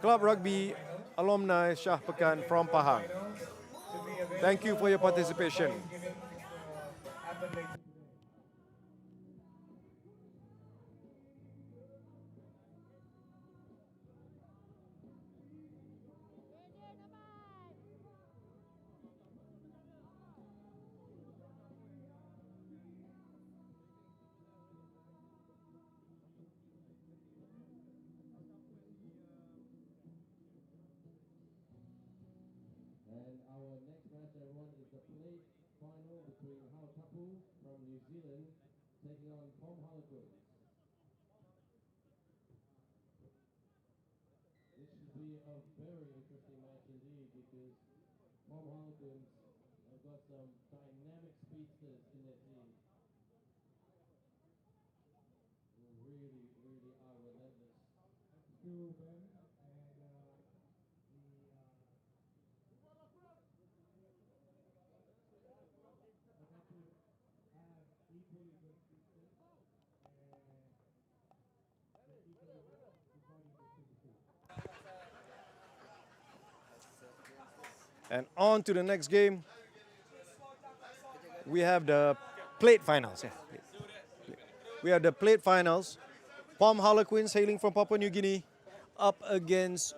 Club Rugby alumni Shah Pekan from Pahang. Thank you for your participation. And our next match, everyone, is the plate final between Hautapu from New Zealand taking on POM Harlequins. This should be a very interesting match indeed because POM Harlequins have got some dynamic speedsters in their team who really, really are relentless. True, Ben. And on to the next game. We have the plate finals. We have the plate finals. POM Harlequins hailing from Papua New Guinea up against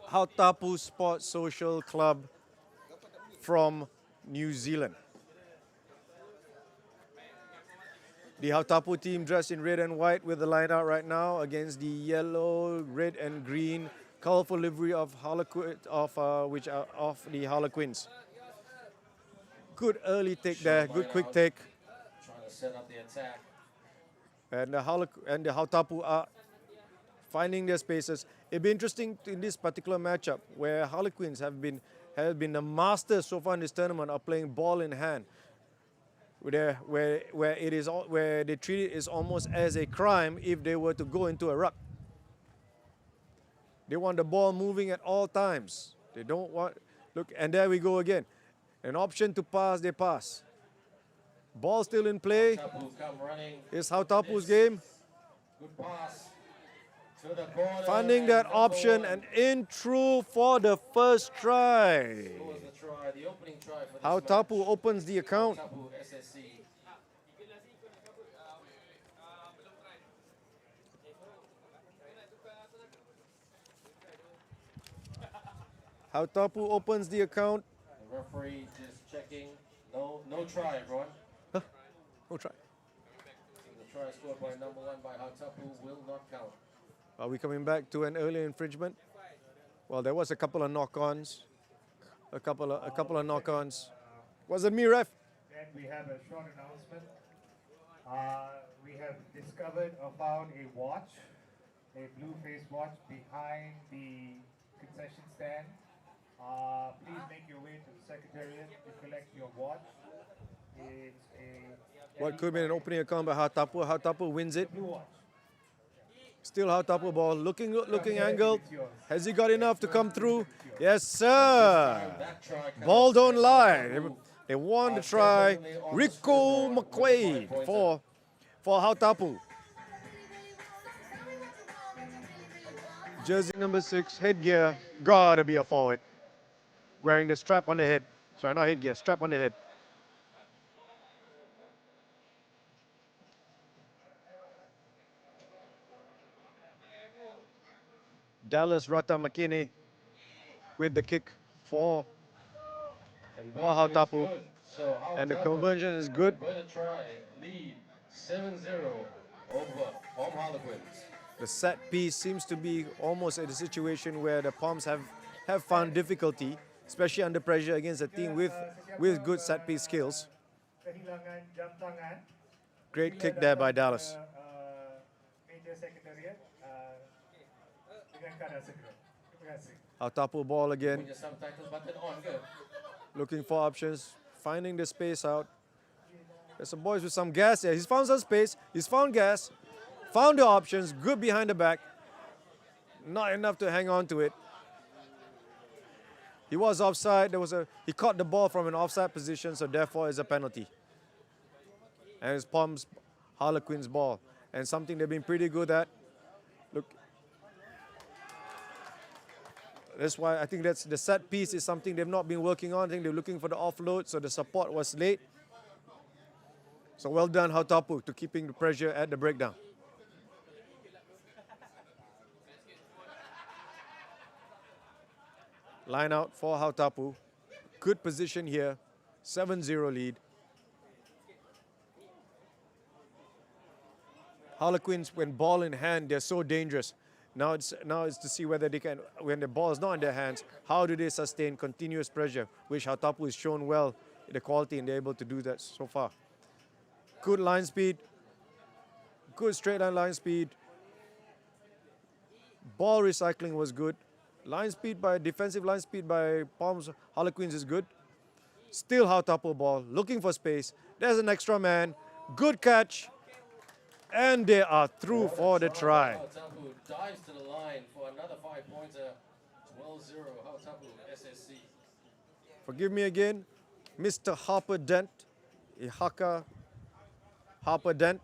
Hautapu Sports Social Club from New Zealand. The Hautapu team dressed in red and white with the line out right now against the yellow, red and green colorful livery of the Harlequins. Good early take there, good quick take. Trying to set up the attack. And the Hautapu are finding their spaces. It'll be interesting in this particular matchup where Harlequins have been the masters so far in this tournament of playing ball in hand, where they treat it as almost as a crime if they were to go into a ruck. They want the ball moving at all times. They don't want look, and there we go again. An option to pass, they pass. Ball still in play. It's Hautapu's game. Good pass to the corner. Finding that option and in through for the first try. The opening try for this Hautapu match. opens the account. Hautapu SSC. Hautapu opens the account. The referee just checking. No try, everyone. No try. The try scored by number 1 by Hautapu will not count. Are we coming back to an early infringement? Well, there was a couple of knock-ons. A couple of knock-ons. Was it me, ref? Then we have a short announcement. We have discovered or found a watch, a blue-faced watch behind the concession stand. Please make your way to the secretariat to collect your watch. It's a What could be an opening account by Hautapu. Hautapu wins it. blue watch. Still Hautapu ball. Looking angled. Has he got enough to come through? Yes, sir. Ball don't lie. They won the try. Rico McQuaid for Hautapu. Jersey number 6, headgear. Gotta be a forward. Wearing the strap on the head. Sorry, not headgear, strap on the head. Dallas Rata McKinney with the kick for Hautapu. So And the conversion is good. Better try. Lead 7-0 over POM Harlequins. The set piece seems to be almost at a situation where the POMs have found difficulty, especially under pressure against a team with good set piece skills. Kehilangan jam tangan. Great kick there by Dallas. Meja sekretariat dengan keadaan segera. Terima kasih. Hautapu ball again, Punya subtitles button on ke? looking for options, finding the space out. There's some boys with some gas there. He's found some space. He's found gas. Found the options. Good behind the back. Not enough to hang on to it. He was offside. He caught the ball from an offside position, so therefore it's a penalty. And it's POM's Harlequins ball. And something they've been pretty good at. Look. That's why I think that's the set piece is something they've not been working on. I think they're looking for the offload, so the support was late. So well done, Hautapu, to keeping the pressure at the breakdown. Line out for Hautapu. Good position here. 7-0 lead. Harlequins, when ball in hand, they're so dangerous. Now it's to see whether they can, when the ball is not in their hands, how do they sustain continuous pressure, which Hautapu has shown well the quality, and they're able to do that so far. Good line speed, good straight line speed. Ball recycling was good. Defensive line speed by POM Harlequins is good. Still Hautapu ball, looking for space. There's an extra man, good catch, and they are through for the try. Hautapu dives to the line for another 5-pointer. 12-0 Hautapu SSC. Forgive me again, Mr. Harper Dent, Ihaka Harper Dent,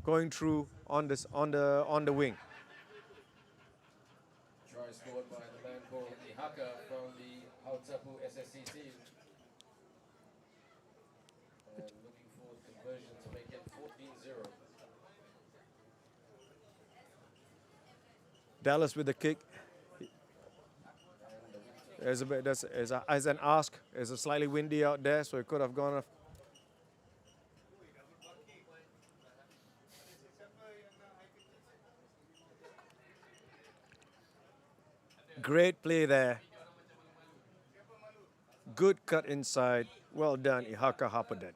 going through on the wing. Try scored by the man called Ihaka from the Hautapu SSC team. And looking for conversion to make it 14-0. Dallas with the kick. As an ask, it's slightly windy out there, so it could have gone off. Great play there. Good cut inside. Well done, Ihaka Hapadet.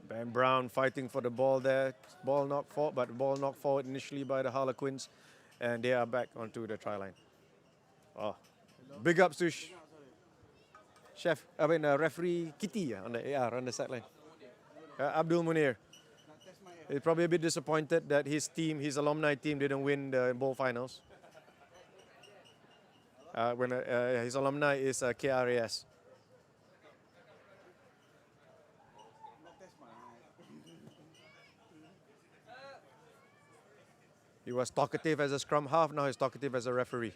Ben Brown fighting for the ball there. Ball knocked forward initially by the Harlequins, and they are back onto the try line. Oh, big ups to referee Kitty on the sideline. Abdul Munir. He's probably a bit disappointed that his alumni team, didn't win the bowl finals. When his alumni is KRAS. He was talkative as a scrum half, now he's talkative as a referee.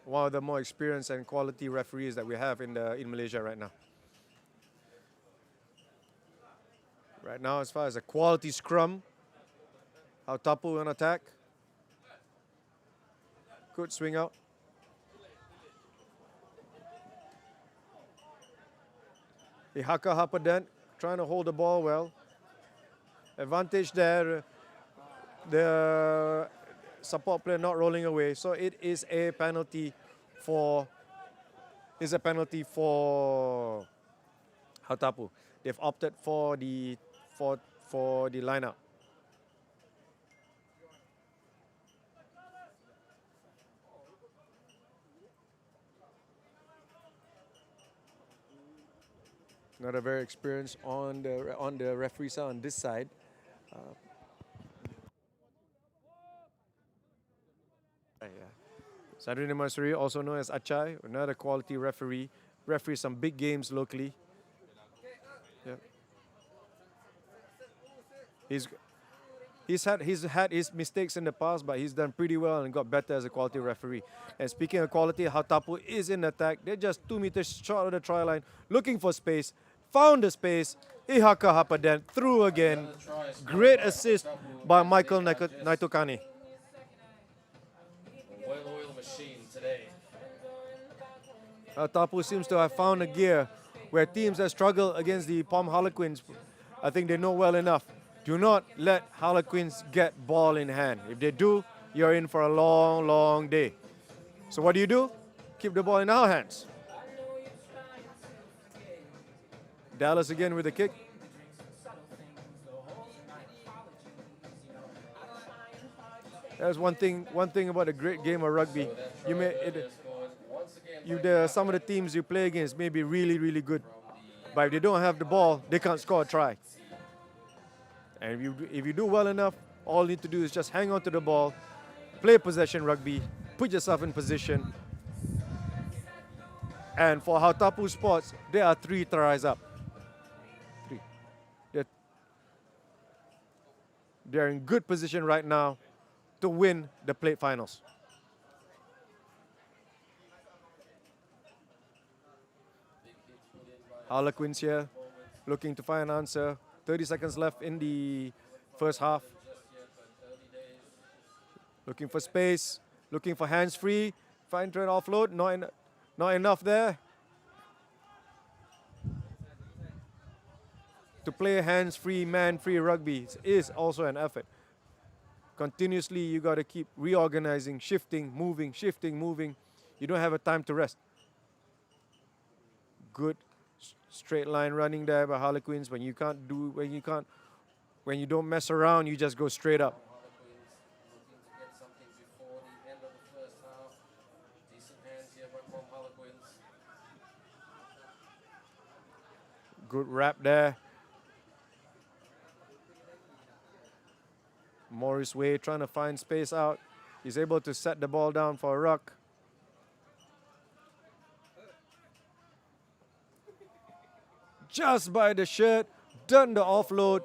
One of the more experienced and quality referees that we have in Malaysia right now. Right now, as far as a quality scrum, Hautapu on attack. Good swing out. Ihaka Hapadan trying to hold the ball well. Advantage there. The support player not rolling away, so it is a penalty for Hautapu. They've opted for the lineup. Not a very experienced on the referee side on this side. Sadrina Masuri, also known as Achai, another quality referee. Referees some big games locally. Yeah. He's had his mistakes in the past, but he's done pretty well and got better as a quality referee. And speaking of quality, Hautapu is in attack. They're just 2 meters short of the try line, looking for space. Found the space. Ihaka Hapadan through again. Great assist by Michael Naitokani. Well-oiled machine today. Hautapu seems to have found a gear where teams that struggle against the POM Harlequins, I think they know well enough. Do not let Harlequins get ball in hand. If they do, you're in for a long, long day. So what do? Keep the ball in our hands. Dallas again with the kick. That's one thing about a great game of rugby. Some of the teams you play against may be really, really good, but if they don't have the ball, they can't score a try. And if you do well enough, all you need to do is just hang on to the ball, play possession rugby, put yourself in position. And for Hautapu Sports, there are 3 tries up. They're in good position right now to win the plate finals. Harlequins here, looking to find an answer. 30 seconds left in the first half. Looking for space, looking for hands free. Fine turn offload, not enough there. To play hands-free, man-free rugby is also an effort. Continuously, you got to keep reorganizing, shifting, moving. You don't have a time to rest. Good straight line running there by Harlequins. When you don't mess around, you just go straight up. Harlequins looking to get something before the end of the first half. Decent hands here by POM Harlequins. Good wrap there. Morris Way trying to find space out. He's able to set the ball down for a ruck. Just by the shirt, done the offload.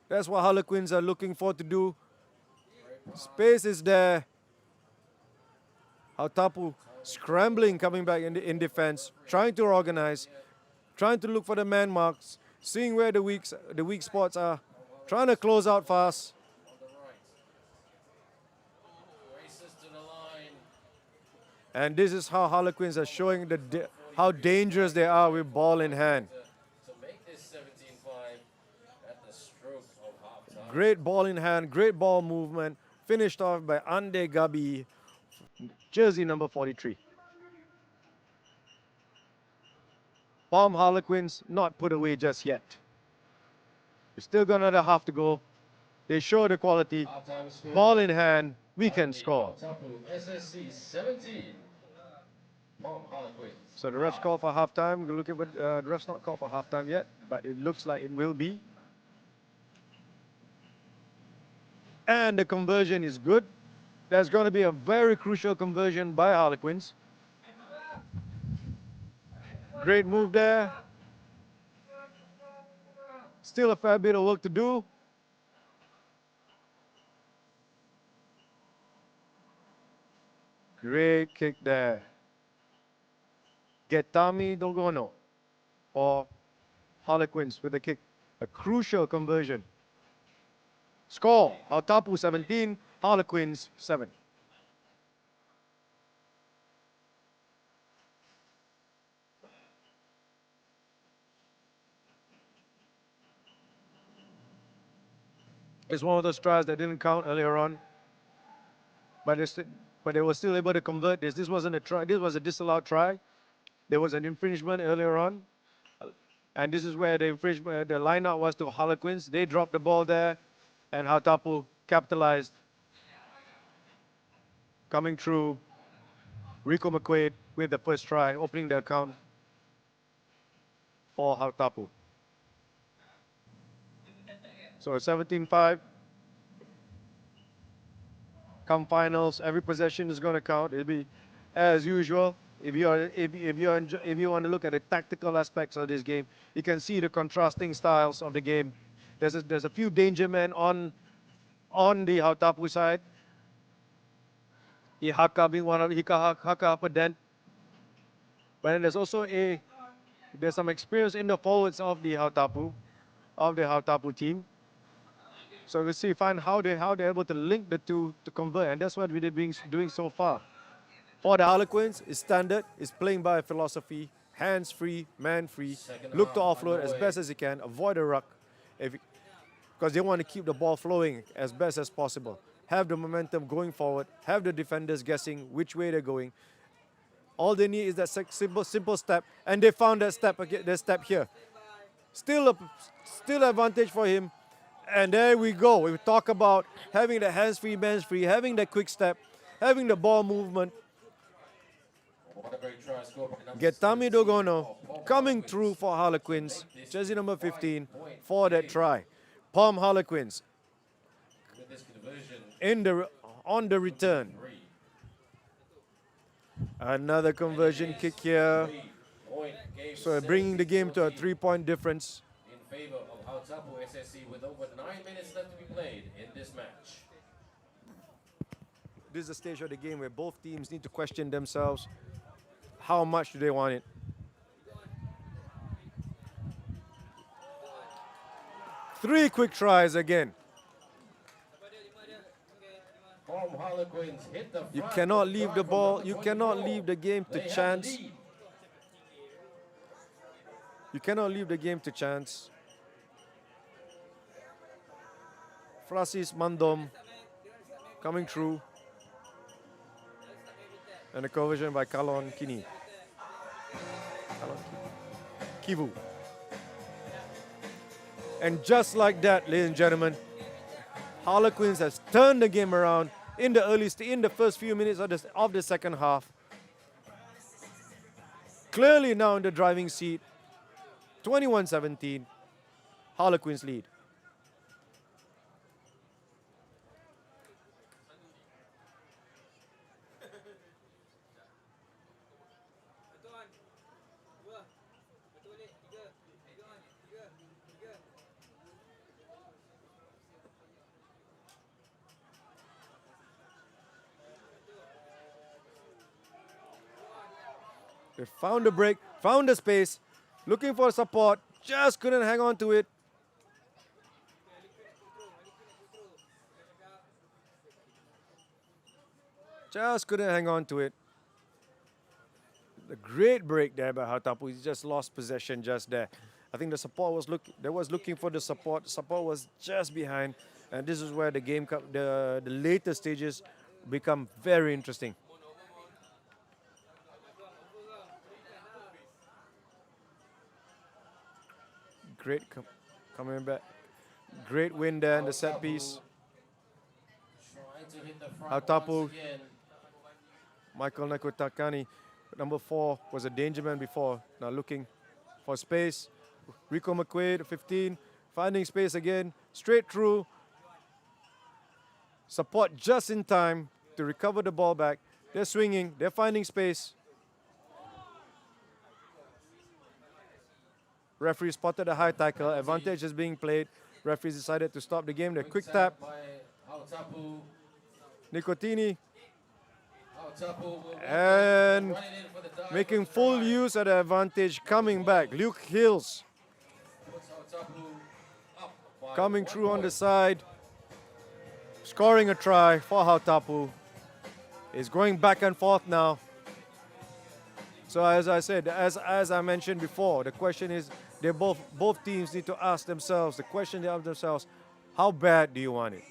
That's what Harlequins are looking for to do. Space is there. Hautapu scrambling, coming back in defense, trying to organize, trying to look for the man marks, seeing where the weak spots are, trying to close out fast. On the right. Races to the line. And this is how Harlequins are showing how dangerous they are with ball in hand. To make this 17-5 at the stroke of half-time. Great ball in hand, great ball movement, finished off by Ande Gabi, jersey number 43. POM Harlequins not put away just yet. We still got another half to go. They show the quality. Half-time score. Ball in hand, we can score. Hautapu SSC 17. POM Harlequins. So the refs call for halftime. We'll look at what the refs not called for halftime yet, but it looks like it will be. And the conversion is good. There's going to be a very crucial conversion by Harlequins. Great move there. Still a fair bit of work to do. Great kick there. Getami Dogono for Harlequins with a kick. A crucial conversion. Score, Hautapu 17, Harlequins 7. It's one of those tries that didn't count earlier on, but they were still able to convert this. This wasn't a try. This was a disallowed try. There was an infringement earlier on, and this is where the infringement, the line-out was to Harlequins. They dropped the ball there, and Hautapu capitalized. Coming through, Rico McQuaid with the first try, opening the account for Hautapu. So 17-5. Come finals, every possession is going to count. It'll be as usual. If you want to look at the tactical aspects of this game, you can see the contrasting styles of the game. There's a few danger men on the Hautapu side. Ihaka being one of Haka upper dent. But then there's also there's some experience in the forwards of the Hautapu team. So we'll see, find how they're able to link the two to convert, and that's what we've been doing so far. For the Harlequins, it's standard, it's playing by philosophy, hands free, man free, look to offload as best as you can, avoid a ruck, because they want to keep the ball flowing as best as possible. Have the momentum going forward, have the defenders guessing which way they're going. All they need is that simple step, and they found that step here. Still advantage for him. And there we go. We talk about having the hands-free, man-free, having the quick step, having the ball movement. What a great try score by number Getami 17. Dogono coming through for Harlequins, jersey number 15 for that try. POM Harlequins With this conversion, on the return. 3. Another conversion kick here. 3-point game So bringing the game to a 3-point difference. in favor of Hautapu SSC with over 9 minutes left to be played in this match. This is the stage of the game where both teams need to question themselves. How much do they want it? Three quick tries again. POM Harlequins hit the You front, cannot but leave try the from ball. number You cannot 24. leave the game to They have the chance. lead. You cannot leave the game to chance. Francis Mandom coming through. And a conversion by Kalon Kini. Kivu. And just like that, ladies and gentlemen, Harlequins has turned the game around in the first few minutes of the second half. Clearly now in the driving seat. 21-17, Harlequins lead. They found the break, found the space, looking for support, just couldn't hang on to it. Just couldn't hang on to it. The great break there by Hautapu. He just lost possession just there. I think the support was looking for the support. The support was just behind, and this is where the game, the later stages, become very interesting. Great coming back. Great win there in the set piece. Trying to hit the front Hautapu. once again. Michael Nakotakani, number 4, was a danger man before. Now looking for space. Rico McQuaid, 15, finding space again. Straight through. Support just in time to recover the ball back. They're swinging. They're finding space. Referee spotted a high tackle. Advantage is being played. Referees decided to stop the game. The quick tap. By Hautapu. Nicotini Hautapu will and run it in for the dive making for the full try. use of the advantage. Coming back. Luke Hills Puts Hautapu up by coming 1 through on the point. side. Scoring a try for Hautapu. Is going back and forth now. So as I said, as I mentioned before, the question is, both teams need to ask themselves, the question they ask themselves, how bad do you want it?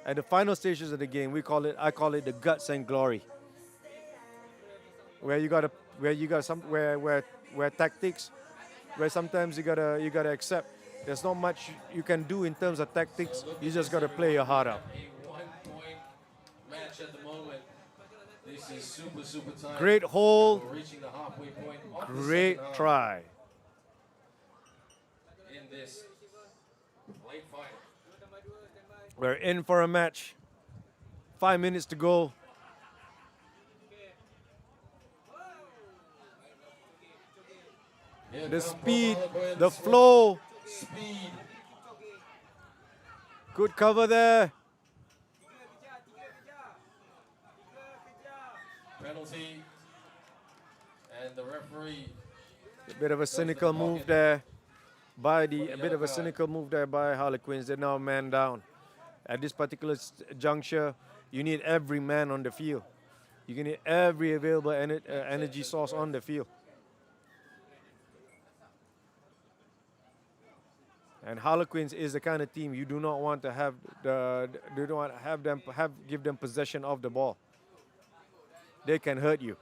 At the final stages of the game, I call it the guts and glory. Where tactics, where sometimes you gotta accept there's not much you can do in terms of tactics. You just gotta play your heart out. A 1 point match at the moment. This is super tight. Great hole, We're reaching the halfway point of the great second half try. in this late final. We're in for a match. 5 minutes to go. Here The come speed, POM Harlequins the with flow, Speed. good cover there. Penalty. And the referee. A bit of a cynical move there by Harlequins. They're now man down. At this particular juncture, you need every man on the field. You need every available energy source on the field. And Harlequins is the kind of team you do not want to have give them possession of the ball. They can hurt you.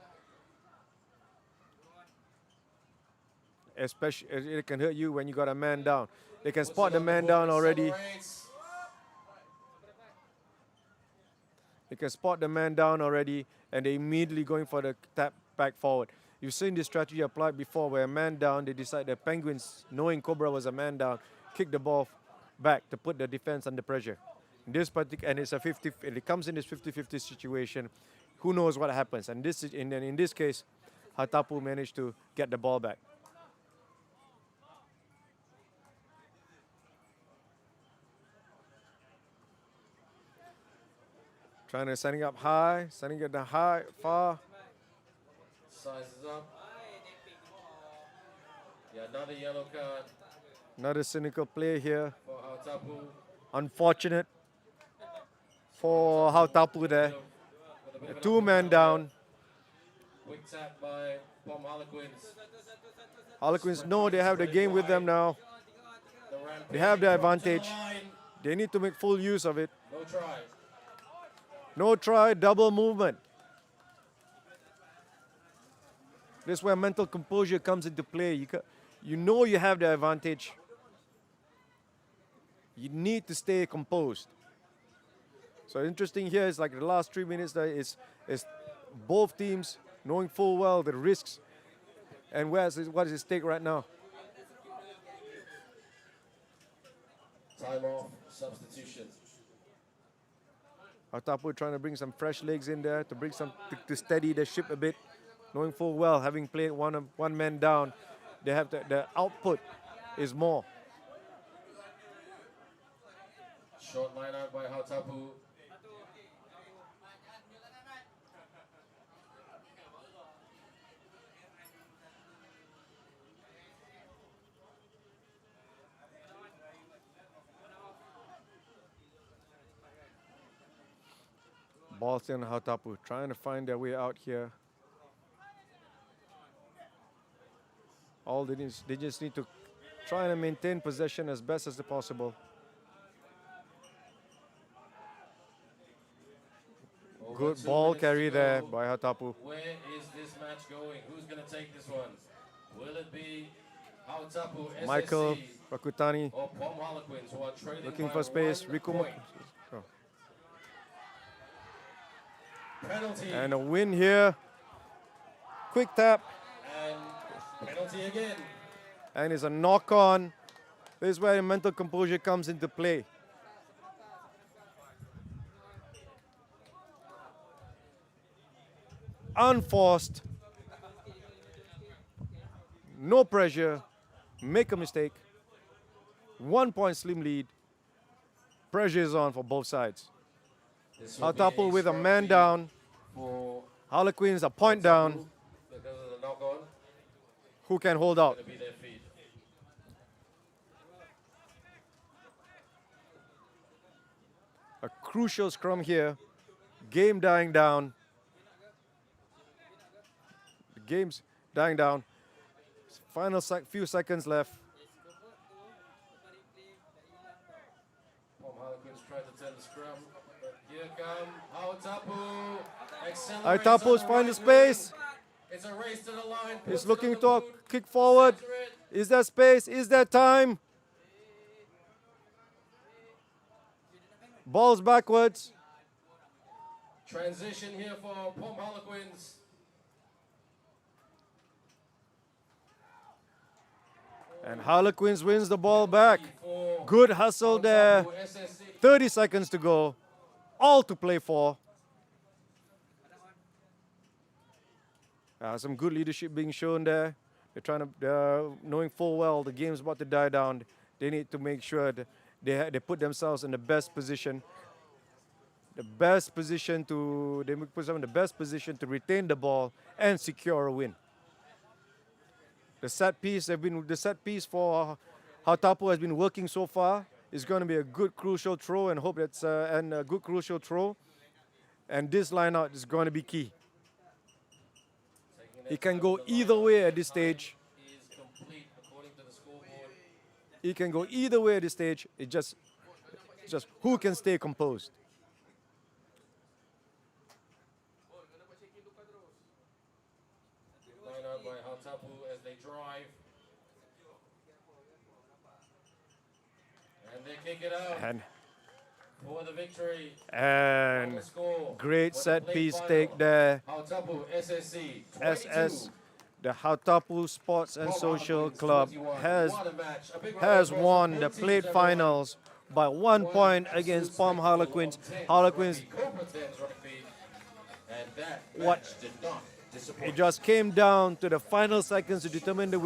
Especially, it can hurt you when you got a man down. They can spot the man down already. They can spot the man down already, and they immediately going for the tap back forward. You've seen this strategy applied before, where a man down, they decide the Penguins, knowing Cobra was a man down, kick the ball back to put the defense under pressure. In this particular, and it comes in this 50-50 situation. Who knows what happens? And in this case, Hautapu managed to get the ball back. Trying to setting up high, setting it down high, far. Sizes up. Yeah, another yellow card Another cynical play here. for Hautapu. Unfortunate for Hautapu there. With a bit of an Two-man up and down. Quick tap by POM Harlequins. Harlequins know they have the game with them now. The rampage They have the drop to the advantage. line. They need to make full use of it. No try. No try, double movement. This is where mental composure comes into play. You know you have the advantage. You need to stay composed. So interesting here is like the last 3 minutes there is both teams knowing full well the risks and what is at stake right now. Time off. Substitution. Hautapu trying to bring some fresh legs in there to bring to steady the ship a bit, knowing full well having played one man down, they have the output is more. Short line out by Hautapu. Ball still on Hautapu, trying to find their way out here. All they just need to try and maintain possession as best as possible. Over Good 2 ball minutes carry to there go. by Hautapu. Where is this match going? Who's going to take this one? Will it be Hautapu SSC Michael Rakutani or POM Harlequins, who are trailing looking by for space. 1 Riku point? Penalty. And a win here. Quick tap. And penalty again. And it's a knock on. This is where mental composure comes into play. Unforced. No pressure. Make a mistake. 1 point slim lead. Pressure is on for both sides. This will be Hautapu with a strong man lead down. for Harlequins a point down. because of the knock on. Who can hold out? Going to be their feet. A crucial scrum here. Game dying down. The game's dying down. Final few seconds left. POM Harlequins try to turn the scrum. But here come Hautapu. Accelerates Hautapu's on the finding right space. wing. It's a race to the line. He's puts it looking on the to boot, kick forward. center it. Is there space? Is there time? Ball's backwards. Transition here for POM Harlequins. And Harlequins wins the ball back. For Good hustle there. Hautapu SSC. 30 seconds to go. All to play for. Some good leadership being shown there. They're knowing full well the game's about to die down. They need to make sure that they put themselves in the best position. They put themselves in the best position to retain the ball and secure a win. The set piece for Hautapu has been working so far. It's going to be a good crucial throw and hope that's a good crucial throw. And this line out is going to be key. It can go either way at this stage. Is complete according to the scoreboard. It can go either way at this stage. It's just who can stay composed. Line out by Hautapu as they drive. And they kick it out And for the victory. and The score great for the set plate piece final. take there. Hautapu SSC 22. SS, the Hautapu Sports and POM Social Harlequins Club 21. has What a match. A big round of has applause won for the both plate teams, finals by 1 point against POM Harlequins. Harlequins, COBRA 10's rugby. And that What- match did not disappoint. it just came down to the final seconds to determine the